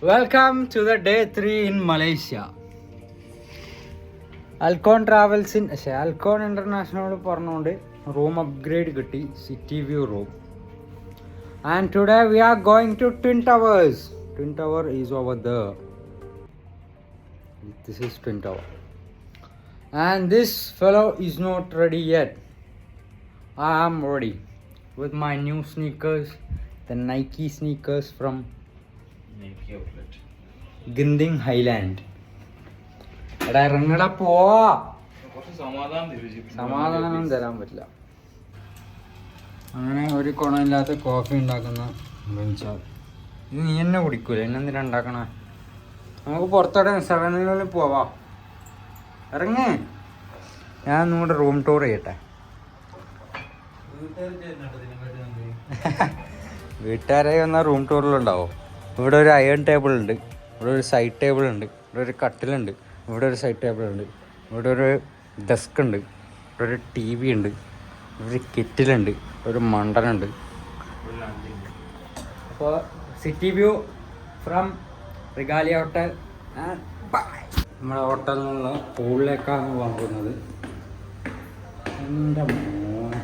Welcome to the day 3 in Malaysia. Alcon Travels in Alcon International പറഞ്ഞുകൊണ്ട് room upgrade കിട്ടി, city view room. And today we are going to Twin Towers. Twin Tower is over there. This is Twin Tower. And this fellow is not ready yet. I am ready with my new sneakers, the Nike sneakers from Nike outlet. Ginting Highland. എടാ ഇറങ്ങടാ, പോവാ. കുറച്ച് സമാധാനം സമാധാനം തരാൻ പറ്റില്ല. അങ്ങനെ ഒരു ഗുണമില്ലാത്ത കോഫി ഉണ്ടാക്കുന്ന ബെഞ്ചാൽ ഇത് നീ തന്നെ കുടിക്കൂല, എന്നെന്തിനാ ഉണ്ടാക്കണേ? നമുക്ക് പുറത്തോടെ 7-Eleven പോവാ. ഇറങ്ങേ, ഞാൻ നിങ്ങളുടെ റൂം ടൂർ ചെയ്യട്ടെ. വീട്ടുകാരെ വന്നാൽ റൂം ടൂറിലുണ്ടാവും. ഇവിടെ ഒരു അയൺ ടേബിൾ ഉണ്ട്, ഇവിടെ ഒരു സൈഡ് ടേബിൾ ഉണ്ട്, ഇവിടെ ഒരു കട്ടിലുണ്ട്, ഇവിടെ ഒരു സൈഡ് ടേബിൾ ഉണ്ട്, ഇവിടെ ഒരു ഡെസ്ക് ഉണ്ട്, ഇവിടെ ഒരു ടി വി ഉണ്ട്, ഒരു കിറ്റിലുണ്ട്, ഒരു മണ്ടനുണ്ട്. അപ്പോൾ city view from Regalia hotel. നമ്മുടെ ഹോട്ടലിൽ നിന്നുള്ള പൂളിലേക്കാണ് പോകാൻ പോകുന്നത്. എൻ്റെ മോനെ,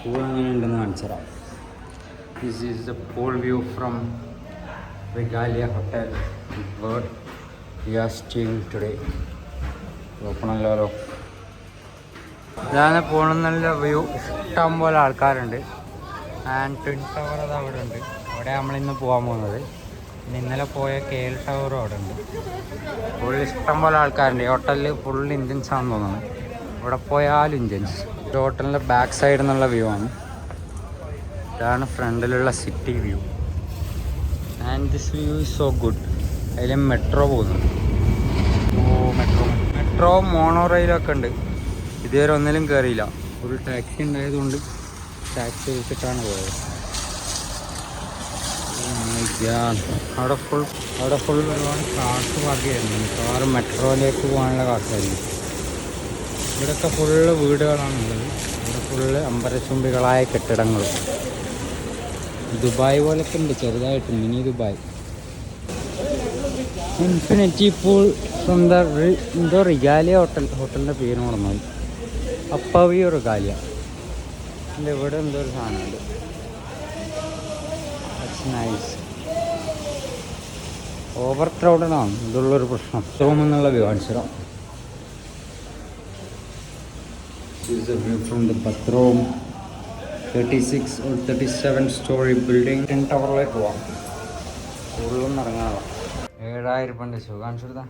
പൂൾ അങ്ങനെ ഉണ്ടെന്ന് കാണിച്ചു തരാം. This is the pool view from Regalia Hotel where we are staying today. Open അല്ലല്ലോ. ഇതാണ് പോകണമെന്നുള്ള വ്യൂ. ഇഷ്ടം പോലെ ആൾക്കാരുണ്ട്. ആൻഡ് ട്വിൻ ടവർ അത് അവിടെ ഉണ്ട്. അവിടെ നമ്മളിന്ന് പോകാൻ പോകുന്നത്. പിന്നെ ഇന്നലെ പോയ KL ടവറും അവിടെ ഉണ്ട്. ഫുൾ ഇഷ്ടം പോലെ ആൾക്കാരുണ്ട്. ഈ ഹോട്ടലിൽ ഫുൾ ഇന്ത്യൻസ് ആണെന്ന് തോന്നുന്നു. ഇവിടെ പോയാലും ഇന്ത്യൻസ്. ഈ ഹോട്ടലിൻ്റെ ബാക്ക് സൈഡിൽ നിന്നുള്ള വ്യൂ ആണ്. ഇതാണ് ഫ്രണ്ടിലുള്ള city view. And this view is so good. അതിൽ മെട്രോ പോകുന്നുണ്ട്. മെട്രോ മോണോ റെയിലൊക്കെ ഉണ്ട്. ഇതുവരെ ഒന്നിലും കയറിയില്ല. ഒരു ടാക്സി ഉണ്ടായതുകൊണ്ട് ടാക്സി വിളിച്ചിട്ടാണ് പോയത്. അവിടെ ഫുൾ ഒരുപാട് കാർസ് പാർക്ക് ചെയ്യുന്നു. മിക്കവാറും മെട്രോയിലേക്ക് പോകാനുള്ള കാർസായിരിക്കും. ഇവിടെയൊക്കെ ഫുള്ള് വീടുകളാണുള്ളത്. ഇവിടെ ഫുള്ള് അമ്പരച്ചുംബികളായ കെട്ടിടങ്ങളും. ദുബായ് പോലൊക്കെ ഉണ്ട് ചെറുതായിട്ട്, mini Dubai. Infinity pool from the എന്തോ റിഗാലിയ ഹോട്ടലിൻ്റെ പേര് മറന്നു. അപ്പവിയോ റിഗാലിയ. എൻ്റെ ഇവിടെ എന്തോ ഒരു സാധനമുണ്ട്. നൈസ്. ഓവർ ക്രൗഡഡ് ആണ്, ഇതുള്ളൊരു പ്രശ്നം. റൂം എന്നുള്ള വ്യൂ കാണിച്ചിടാം. From the bathroom. 36 or 37 story building. Twin ടവറിലേക്ക് പോവാം. കൂടുതലൊന്നും ഇറങ്ങാനുള്ള 7,000 രൂപ ഷോ കാണിച്ചു കൊടുത്താൽ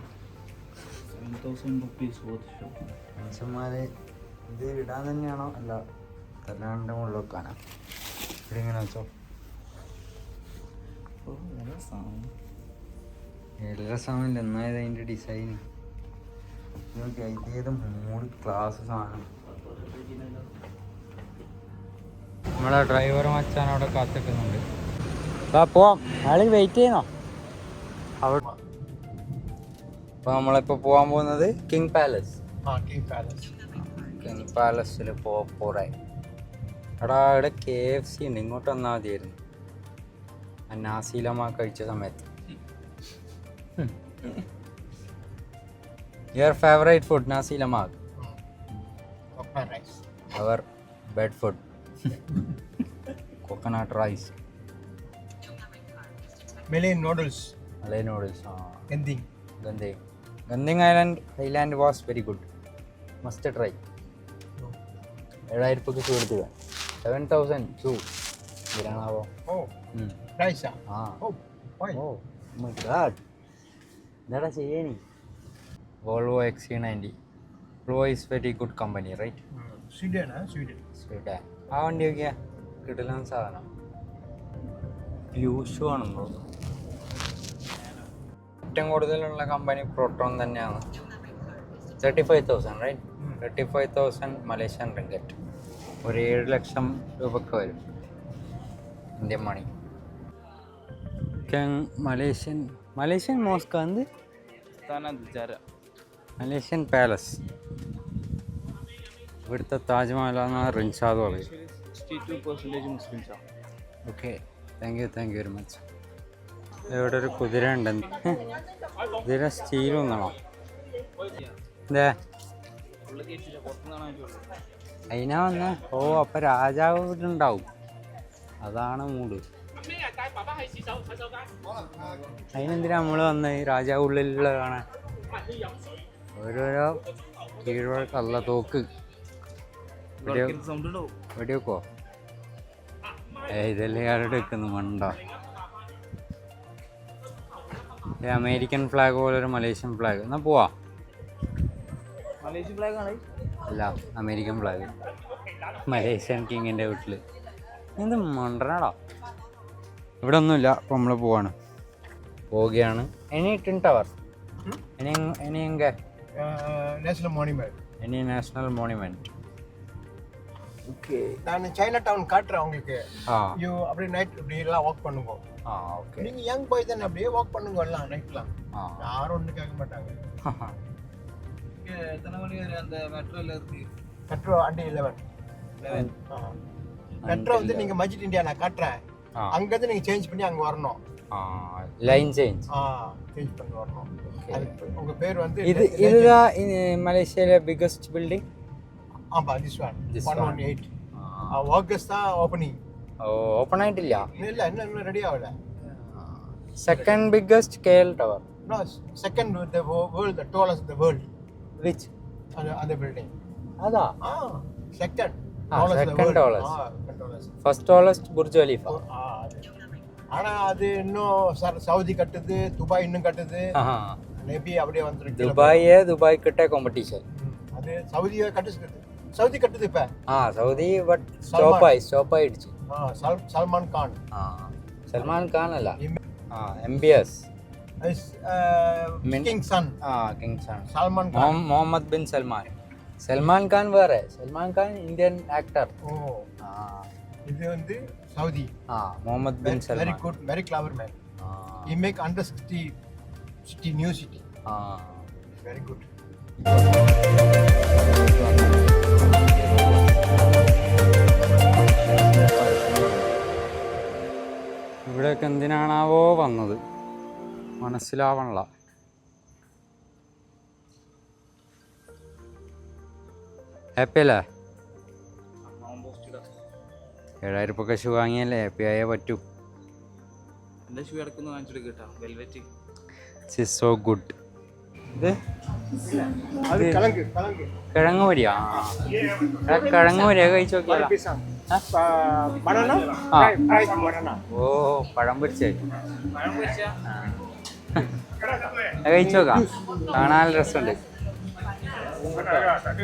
7,000 rupees worth show. മനുഷ്യന്മാരെ ഇത് ഇടാൻ തന്നെയാണോ അല്ല തല്ലാണ്ട് മുകളിൽ വെക്കാനാ? ഇവിടെ ഇങ്ങനെ വെച്ചോ. നല്ല രസമില്ല. എന്നായത് അതിൻ്റെ ഡിസൈന് നോക്കി. അതിൻ്റേത് 3 ക്ലാസ് സാധനം. നമ്മളെ ഡ്രൈവർ മച്ചാൻ അവിടെ കാത്തിക്കുന്നുണ്ട്. പോവാം. ആള് വെയിറ്റ് ചെയ്യുന്നോ അവിടെ? അപ്പോൾ നമ്മളിപ്പോൾ പോകാൻ പോകുന്നത് കിങ് പാലസ്. കിങ് പാലസിൽ പോറേ. എടാ ഇവിടെ KFC ഉണ്ട്, ഇങ്ങോട്ട് വന്നാൽ മതിയായിരുന്നു. നാസിലമ കഴിച്ച സമയത്ത്. Your favourite food nasi lemak? Our bed food coconut rice. Malay noodles. Genting Island was very good. Must try. 7,000 രൂപയ്ക്ക് കൊടുത്തു. 7,000 2 ഗ്രാണാവോ? Rice. Why? My god. എന്താടാ ചെയ്യണി? Volvo XC90. Volvo is very good company, right? Sweden. ആ വണ്ടി നോക്കിയാ കിടലൻ സാധനം. യൂഷു ആണെന്നോ. ഏറ്റവും കൂടുതലുള്ള company proton തന്നെയാണ്. 35,000 റൈറ്റ്? 35,000 Malaysian ringgit. ഒരു 7 ലക്ഷം രൂപയ്ക്ക് വരും ഇന്ത്യൻ മണി. മലേഷ്യൻ മോസ്ക് എന്ത്? Malaysian palace. ഇവിടുത്തെ താജ്മഹലാണ് റിൻഷാദ് പറയും. 62% Muslims are. Okay, thank you very much. ഇവിടെ ഒരു കുതിര ഉണ്ട്. കുതിര സ്റ്റീൽ ഒന്നാണോ? ഇതേ അതിനാ വന്ന. ഓ അപ്പൊ രാജാവ് ഇവിടെ ഉണ്ടാവും, അതാണ് മൂട്. അതിനെന്തിനാ നമ്മള് വന്നത്? രാജാവ് ഉള്ളിലുള്ള കാണാൻ. ഓരോരോ കീഴ്വഴക്കല്ല തോക്ക് വെടിവെക്കോ? ഇതല്ലേ ആരുടെ വെക്കുന്നു മണ്ട. അമേരിക്കൻ ഫ്ലാഗ് പോലെ ഒരു മലേഷ്യൻ ഫ്ലാഗ്. എന്നാ പോവാ. മലേഷ്യൻ ഫ്ലാഗ് ആണ്. അല്ല, അമേരിക്കൻ ഫ്ലാഗ്. മലേഷ്യൻ കിങ്ങിൻ്റെ വീട്ടിൽ. എന്ത് മണ്ടനാടാ. ഇവിടെ ഒന്നുമില്ല. അപ്പോൾ നമ്മൾ പോവുകയാണ്. ഇനി ട്വിൻ ടവർ, ഇനി എങ്ക national monument. ഇനി നാഷണൽ മോണുമെന്റ്. ஓகே, நான் சைனா டவுன் காட்டுறேன் உங்களுக்கு. யூ அப்படியே நைட் இப்படி எல்லாம் வாக் பண்ணுங்க. ஓகே. நீங்க யங் பாய் தானே, அப்படியே வாக் பண்ணுங்க எல்லாம் நைட்லாம். யாரும் ஒன்றும் கேட்க மாட்டாங்க. எத்தனை மணி வரை அந்த மெட்ரோல இருக்கு? மெட்ரோ அண்டே 11. மெட்ரோ வந்து நீங்க மஜிட் இந்தியா நான் காட்டுறேன். அங்கேருந்து நீங்க சேஞ்ச் பண்ணி அங்க வரணும். லைன் சேஞ்ச் பண்ணி வரணும். உங்க பேர் வந்து இதுதான் மலேசியால பிகெஸ்ட் பில்டிங். ஆமா, this one 118. ஆகஸ்ட் தான் ஓபனிங். ஓபன் ஆயிட்டிല്ല. இல்ல, இன்னும் ரெடி ஆகல. Second biggest KL tower. No, second with the world, the tallest in the world. Which? அந்த building. அதா? Second. Second tallest. First tallest Burj Khalifa. ஆனா அது இன்னும் சவுதி கட்டுது, துபாய் இன்னும் கட்டுது. மேபி அப்படியே வந்துருக்கு. துபாய் கிட்ட காம்படிஷன். அது சவுதியே கட்டுது. சவுதி கட்டுது இப்ப. சவுதி பட் ஸ்டாப் ஆயிடுச்சு. சல்மான் கான். சல்மான் கான் அல்ல, MBS king son. Salman Khan, Mohammed bin Salman. Salman Khan வேற. Salman Khan Indian actor. இது வந்து Saudi. Mohammed bin Salman. Very good, very clever man. He make under city new city. Very good. ഇവിടെയൊക്കെ എന്തിനാണാവോ വന്നത്, മനസ്സിലാവണല്ല. ഹാപ്പി അല്ലേ? 7,000 രൂപ ഷൂ വാങ്ങിയല്ലേ, ഹാപ്പി ആയേ പറ്റൂ. എൻ്റെ ഷൂ ഇടക്കൊന്ന് വാങ്ങിച്ചെടുക്ക് കേട്ടോ, വെൽവെറ്റ്. It's so good. ഇത് കിഴങ്ങ് പൊരിയാ? കിഴങ്ങ് പൊരിയാ കഴിച്ചു നോക്കിയാലോ? ഓ, പഴം പൊരിച്ചേ കഴിച്ചു നോക്കാം, കാണാൻ രസമുണ്ട്.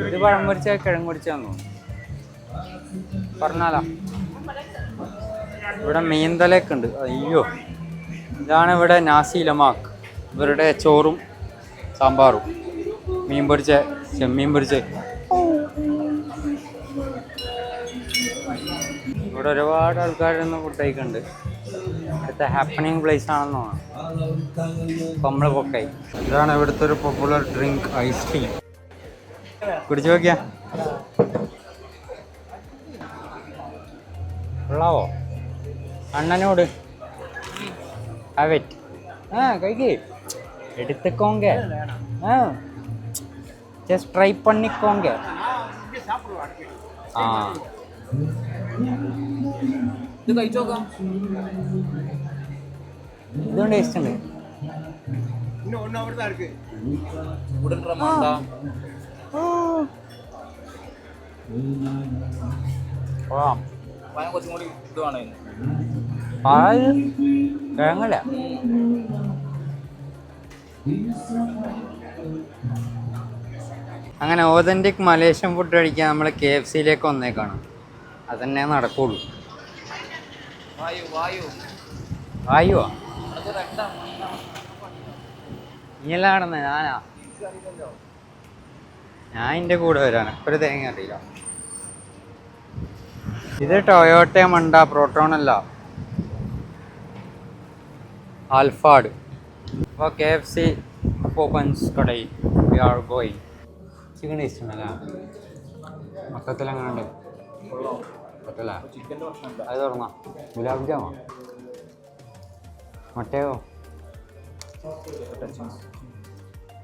ഇത് പഴം പൊരിച്ച കിഴങ്ങ് പൊരിച്ചാന്ന് തോന്നുന്നു. പറഞ്ഞാലോ? ഇവിടെ മീൻതലയൊക്കെ ഉണ്ട്. അയ്യോ, ഇതാണ് ഇവിടെ നാസി ലമാക്ക്. ഇവരുടെ ചോറും സാമ്പാറും, മീൻ പൊരിച്ച, ചെമ്മീൻ പൊരിച്ച. ഇവിടെ ഒരുപാട് ആൾക്കാരൊന്ന് ഫുഡ് കഴിക്കുന്നുണ്ട്. ഇവിടുത്തെ ഹാപ്പനിങ് പ്ലേസ് ആണെന്ന് തോന്നുന്നു. നമ്മൾ പൊക്കായി. ഇതാണ് ഇവിടുത്തെ ഒരു പോപ്പുലർ ഡ്രിങ്ക്, ഐസ് ടീ. കുടിച്ചു നോക്കിയാ കൊള്ളാവോ? അണ്ണനോട് അവറ്റ് കഴിക്കേ, എടുത്തുക്കോങ്ക, ജസ്റ്റ് ട്രൈ പണിക്കോങ്ക. ഇത് കഴിച്ചു നോക്കാം. ഇതുകൊണ്ട് ടേസ്റ്റ് ഉണ്ട്. இன்னும் 1 hour தான் இருக்கு. உடன் ரமாண்டா. കുറച്ചും കൂടി ഇത് വേണം. പാൽ കിഴങ്ങല്ല. അങ്ങനെ ഓതൻറ്റിക് മലേഷ്യൻ ഫുഡ് കഴിക്കാൻ നമ്മൾ KFCയിലേക്ക് വന്നേക്കാണ്. അതന്നെ നടക്കുള്ളൂ. വായുവാ ഇനിയെല്ലാം നടന്നേ? ഞാൻ എൻ്റെ കൂടെ വരാണ്. ഒരു തേങ്ങ അറിയില്ല. ഇത് ടൊയോട്ട മണ്ട, പ്രോട്ടോൺ അല്ല, ആൽഫാഡ്. അപ്പോൾ KFC പോപ്പൻസ് കടയിൽ we are going. Chicken taste ഉണ്ടല്ലേ? മൊത്തത്തിലങ്ങനെ ഉണ്ട്. പറ്റല്ലേ? അത് തുറന്നാ ഗുലാബ് ജാമോ മട്ടയോ?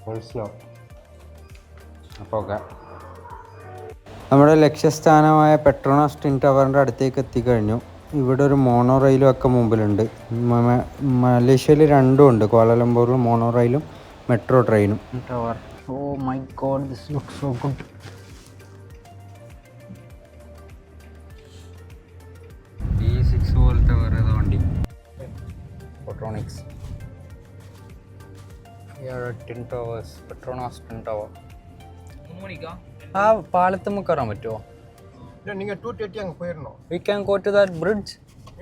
Full slow. അപ്പോൾ ഓക്കെ, നമ്മുടെ ലക്ഷ്യസ്ഥാനമായ പെട്രോണാസ് ട്വിൻ ടവറിൻ്റെ അടുത്തേക്ക് എത്തിക്കഴിഞ്ഞു. ഇവിടെ ഒരു മോണോ റെയിലും ഒക്കെ മുമ്പിലുണ്ട്. മലേഷ്യയിൽ രണ്ടും ഉണ്ട്, കോലാലംപൂറിൽ മോണോ റെയിലും മെട്രോ ട്രെയിനും. Tower, oh my god, this look so good. E6 പോലത്തെ വേറെ ഏതോ വണ്ടി, Petronics. Twin towers, Petronas twin tower. 3 മണിക്കാ ആ പാലത്ത് നമുക്ക് കയറാൻ പറ്റുമോ? நீங்க 2:30 அங்க போயிரணும். We can go to that bridge.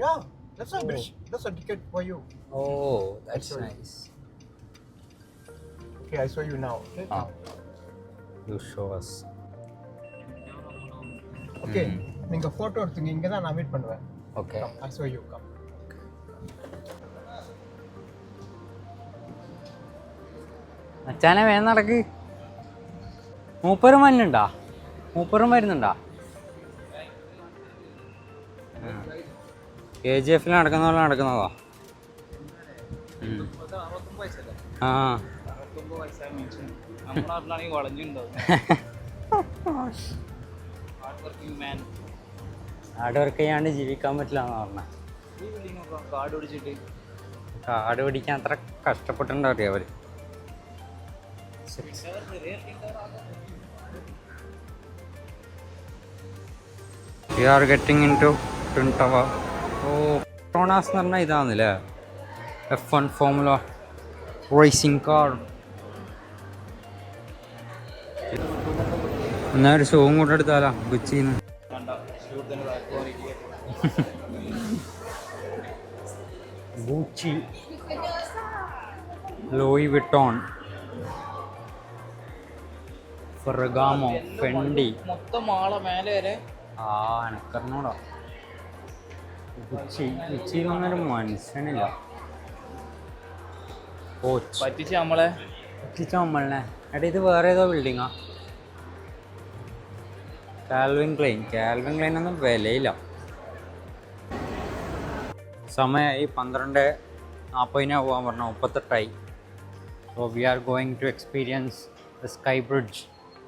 Yeah, that's a bridge. That's a ticket for you. Oh, that's nice. Okay, I show you now. Okay. You show us. Okay. நீங்க photo எடுத்துங்க, இங்க தான் நான் வெயிட் பண்ணுவேன். Okay. Come, I show you. Come. അച്ഛനെ വേഗം നടക്ക്. മൂപ്പരും വരുന്നുണ്ടാ? മൂപ്പരും വരുന്നുണ്ടാ? KGF നടക്കുന്ന പോലെ നടക്കുന്നതാ. ആ ഹാർഡ് വർക്ക് ചെയ്യാണ്ട് ജീവിക്കാൻ പറ്റില്ല എന്ന് പറഞ്ഞാൽ. കാട് പിടിക്കാൻ അത്ര കഷ്ടപ്പെട്ടിട്ടുണ്ടോ അറിയാം അവർ. We are getting into Twin Tower. Petronas എന്ന് പറഞ്ഞാൽ ഇതാണല്ലേ, F1 ഫോമുല റേസിംഗ് കാർ. എന്നാ ഒരു ഷോവും കൂടെ എടുത്താലോ കൊച്ചിന്ന്. ഗൂച്ചി, ലോയി വിട്ടോൺ, ഫെർഗാമോ, ഫെൻഡി, മൊത്തം ആളെ മേലെ വരെ. ആ എനക്കറിഞ്ഞൂടാ. കൊച്ചിയിലൊന്നൊരു മനുഷ്യനില്ല. പറ്റിച്ച് നമ്മളെ നമ്മളെ എടാ, ഇത് വേറെ ഏതോ ബിൽഡിങ്ങാ. കാൽവിൻ ക്ലൈൻ ഒന്നും വിലയില്ല. സമയമായി 12:40 പോകാൻ പറഞ്ഞു, 38. So we are going to experience the sky bridge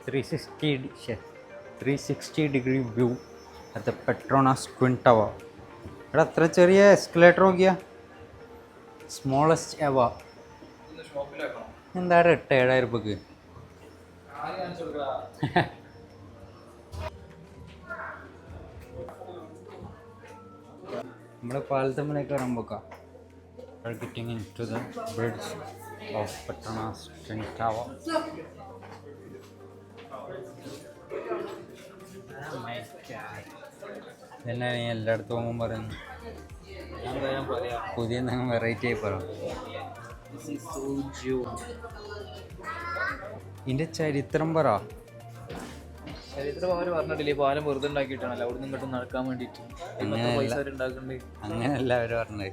360-degree view at the Petronas twin tower. എടാ അത്ര ചെറിയ എസ്കലേറ്റർ നോക്കിയാ, സ്മോളസ്റ്റ് എവർ. എന്താ 7,000 രൂപക്ക്? നമ്മുടെ പാലത്തമ്മലേക്ക് കയറുമ്പോക്കാം. Getting in to the bridge of Petronas twin tower. ഇതന്നെ നീ എല്ലായിടത്തും പോകുമ്പോൾ പറയുന്നു, പുതിയ എന്തെങ്കിലും വെറൈറ്റി ആയി പറയും. ഇതിൻ്റെ ചരിത്രം പറ. ചരിത്രം അവർ പറഞ്ഞിട്ടില്ലേ, പാലം വെറുതെ ഉണ്ടാക്കിയിട്ടാണല്ലോ അവിടെ നിന്ന് ഇങ്ങോട്ട് നടക്കാൻ വേണ്ടിയിട്ട്. അങ്ങനെയല്ല അവർ പറഞ്ഞത്.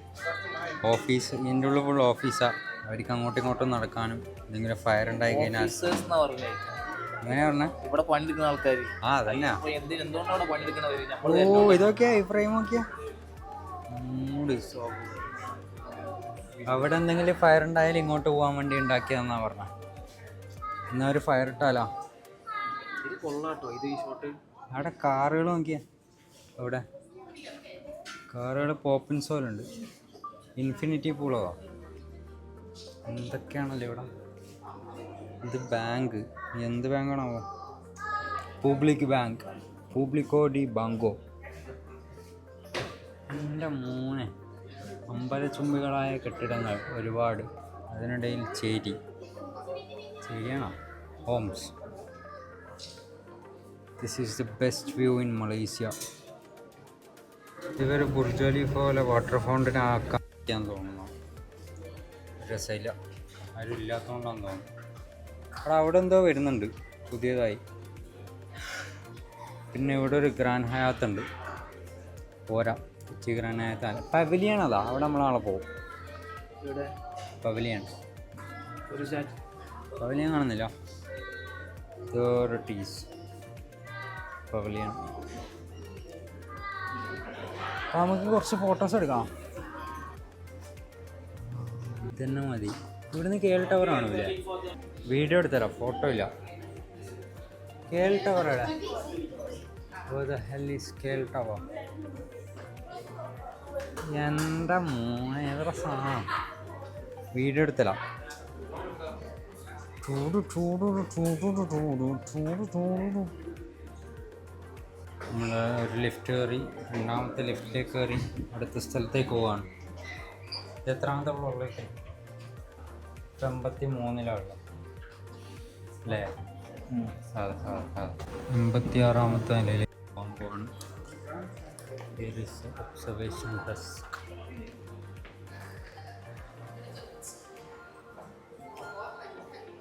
ഓഫീസ്, ഇതിൻ്റെ ഉള്ളിൽ ഫുൾ ഓഫീസാണ്. അവർക്ക് അങ്ങോട്ടും ഇങ്ങോട്ടും നടക്കാനും എന്തെങ്കിലും ഫയർ ഉണ്ടായി കഴിഞ്ഞാൽ അങ്ങനെ പറഞ്ഞ ഇവിടെ പണിയെടുക്കുന്ന ആൾക്കാർ. ആ അതന്നെ. എന്തുകൊണ്ടാണ് പണിയെടുക്കണവര്? ഓ ഇതൊക്കെയാ ഈ ഫ്രെയിം നോക്കിയാ. അവിടെ എന്തെങ്കിലും ഫയർ ഉണ്ടായാലും ഇങ്ങോട്ട് പോകാൻ വേണ്ടി ഉണ്ടാക്കിയതെന്നാ പറഞ്ഞ. എന്നാ ഒരു ഫയർ ഇട്ടാലോ? അവിടെ കാറുകൾ നോക്കിയാ, അവിടെ കാറുകൾ പോപ്പിൻസോലുണ്ട്, ഇൻഫിനിറ്റി പൂളോ എന്തൊക്കെയാണല്ലോ ഇവിടെ. ഇത് ബാങ്ക്, എന്ത് ബാങ്കാണാവോ? പബ്ലിക്കോ ഡി ബാങ്കോ. എൻ്റെ മോനെ, അമ്പലച്ചുംബികളായ കെട്ടിടങ്ങൾ ഒരുപാട്, അതിനിടയിൽ ചേരിയാണോ? Homes. This is the best view in Malaysia. ഇവർ ബുർജ് ഖലീഫ പോലെ വാട്ടർ ഫൗണ്ടൻ ആക്കാൻ തോന്നുന്നു. രസമില്ല, ആരും ഇല്ലാത്തതുകൊണ്ടാണെന്ന് തോന്നുന്നു. അവിടെ എന്തോ വരുന്നുണ്ട് പുതിയതായി. പിന്നെ ഇവിടെ ഒരു ഗ്രാൻഡ് ഹയാത്ത് ഉണ്ട്. പോരാ, കൊച്ചി ഗ്രാൻഡ് ഹയാത്ത് അല്ല, പവലിയൻ. അതാ അവിടെ നമ്മളാളെ പോകും. പവലിയൻ കാണുന്നില്ല. പവലിയൻ. നമുക്ക് കുറച്ച് ഫോട്ടോസ് എടുക്കാം. ഇതന്നെ മതി. ഇവിടുന്ന് കേൾ ടവർ ആണില്ലേ? വീഡിയോ എടുത്തരാം, ഫോട്ടോ ഇല്ല. കേൾ ടവർ എവിടെ? കേൾ ടവർ എൻ്റെ മോനെ ഏതൊരു സാധനം. വീഡിയോ എടുത്തരാം. നമ്മൾ ഒരു ലിഫ്റ്റ് കയറി, രണ്ടാമത്തെ ലിഫ്റ്റിലേക്ക് കയറി അടുത്ത സ്ഥലത്തേക്ക് പോവാണ്. എത്രാമത്തെ ഫ്ലോറിലേക്ക്? 83 അല്ലേ? അതെ 86ാമത്തെ നിലയിലേക്ക് പോകാൻ പോവാണ്. Observation desk.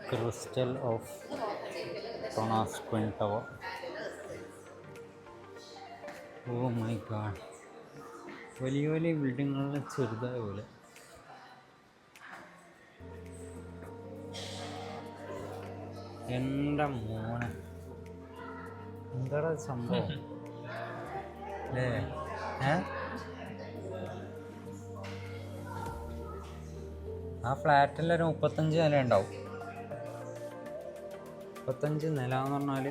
ക്രിസ്റ്റൽ ഓഫ് ടോണാസ് twin tower. Oh my god, വലിയ വലിയ ബിൽഡിങ്ങുകളിൽ ചെറുതായ പോലെ. എൻ്റെ മോനെ എന്താ സംഭവം അല്ലേ? ആ ഫ്ലാറ്റിലൊരു 35 നില ഉണ്ടാവും. 35 നില എന്ന് പറഞ്ഞാൽ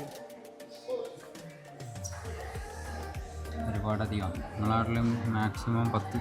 ഒരുപാടധികം. നിങ്ങളുടെ നാട്ടിലും മാക്സിമം 10.